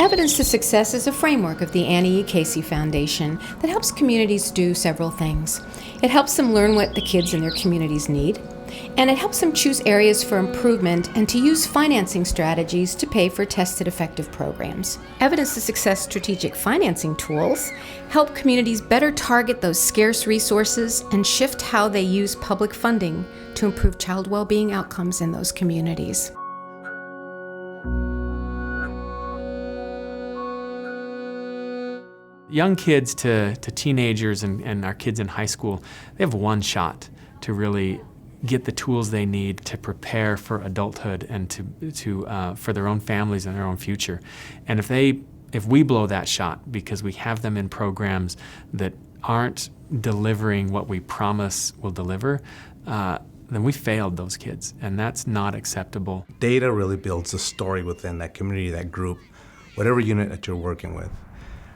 Evidence2Success is a framework of the Annie E. Casey Foundation that helps communities do several things. It helps them learn what the kids in their communities need, and it helps them choose areas for improvement and to use financing strategies to pay for tested effective programs. Evidence2Success strategic financing tools help communities better target those scarce resources and shift how they use public funding to improve child well-being outcomes in those communities. Young kids to teenagers and our kids in high school, they have one shot to really get the tools they need to prepare for adulthood and to for their own families and their own future. And if we blow that shot because we have them in programs that aren't delivering what we promise will deliver, then we failed those kids, and that's not acceptable. Data really builds a story within that community, that group, whatever unit that you're working with.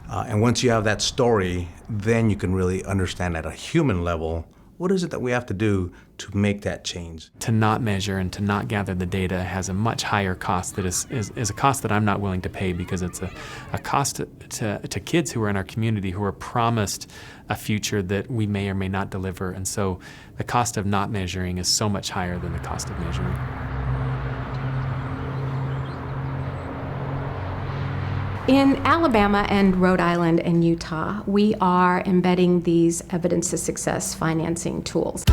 And once you have that story, then you can really understand at a human level, what is it that we have to do to make that change? To not measure and to not gather the data has a much higher cost that is a cost that I'm not willing to pay, because it's a cost to kids who are in our community who are promised a future that we may or may not deliver. And so the cost of not measuring is so much higher than the cost of measuring. In Alabama and Rhode Island and Utah, we are embedding these Evidence2Success financing tools.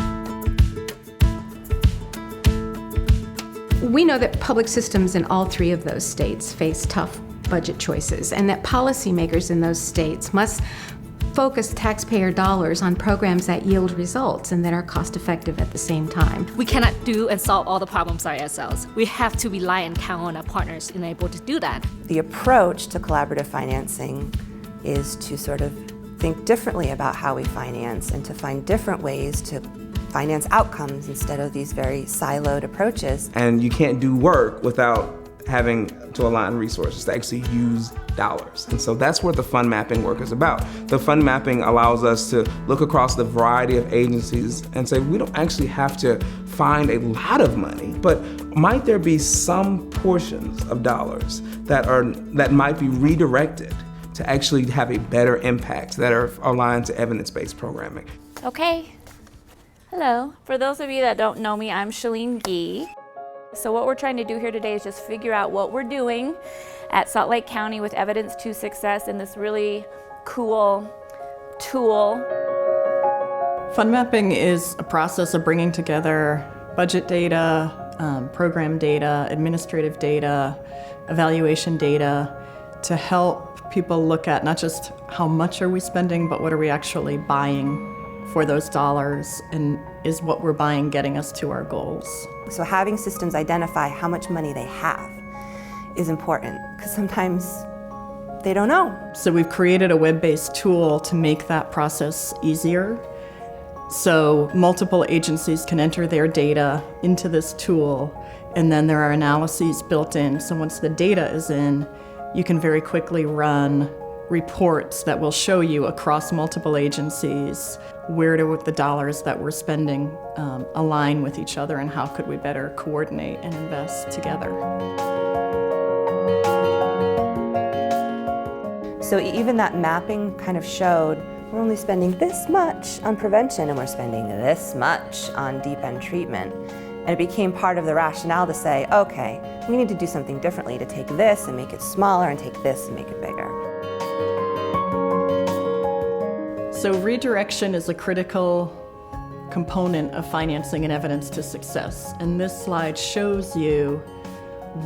We know that public systems in all three of those states face tough budget choices, and that policymakers in those states must focus taxpayer dollars on programs that yield results and that are cost-effective at the same time. We cannot do and solve all the problems by ourselves. We have to rely and count on our partners and able to do that. The approach to collaborative financing is to sort of think differently about how we finance and to find different ways to finance outcomes instead of these very siloed approaches. And you can't do work without having to align resources to actually use dollars. And so that's what the FundMapping work is about. The FundMapping allows us to look across the variety of agencies and say, we don't actually have to find a lot of money, but might there be some portions of dollars that might be redirected to actually have a better impact, that are aligned to evidence-based programming. Okay, hello. For those of you that don't know me, I'm Shalene Gee. So what we're trying to do here today is just figure out what we're doing at Salt Lake County with Evidence2Success in this really cool tool. FundMapping is a process of bringing together budget data, program data, administrative data, evaluation data to help people look at not just how much are we spending, but what are we actually buying for those dollars, and is what we're buying getting us to our goals. So having systems identify how much money they have is important, because sometimes they don't know. So we've created a web-based tool to make that process easier. So multiple agencies can enter their data into this tool, and then there are analyses built in. So once the data is in, you can very quickly run reports that will show you across multiple agencies where do the dollars that we're spending align with each other, and how could we better coordinate and invest together. So even that mapping kind of showed we're only spending this much on prevention and we're spending this much on deep end treatment. And it became part of the rationale to say, okay, we need to do something differently, to take this and make it smaller and take this and make it bigger. So redirection is a critical component of financing and Evidence2Success. And this slide shows you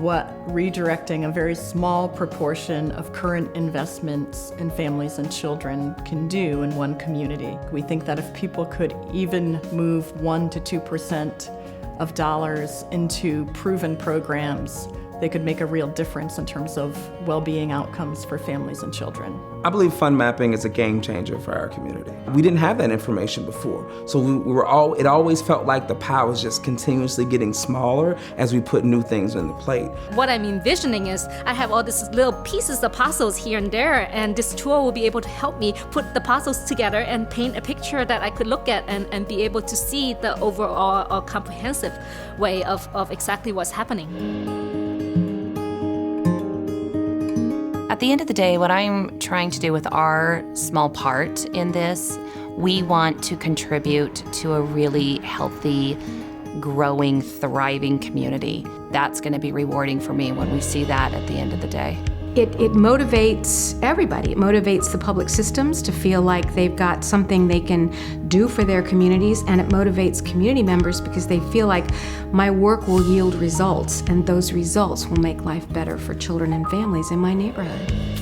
what redirecting a very small proportion of current investments in families and children can do in one community. We think that if people could even move 1% to 2% of dollars into proven programs, they could make a real difference in terms of well-being outcomes for families and children. I believe FundMapping is a game changer for our community. We didn't have that information before, so it always felt like the pie was just continuously getting smaller as we put new things on the plate. What I'm envisioning is I have all these little pieces of puzzles here and there, and this tool will be able to help me put the puzzles together and paint a picture that I could look at and be able to see the overall or comprehensive way of exactly what's happening. At the end of the day, what I'm trying to do with our small part in this, we want to contribute to a really healthy, growing, thriving community. That's going to be rewarding for me when we see that at the end of the day. It motivates everybody. It motivates the public systems to feel like they've got something they can do for their communities, and it motivates community members because they feel like my work will yield results, and those results will make life better for children and families in my neighborhood.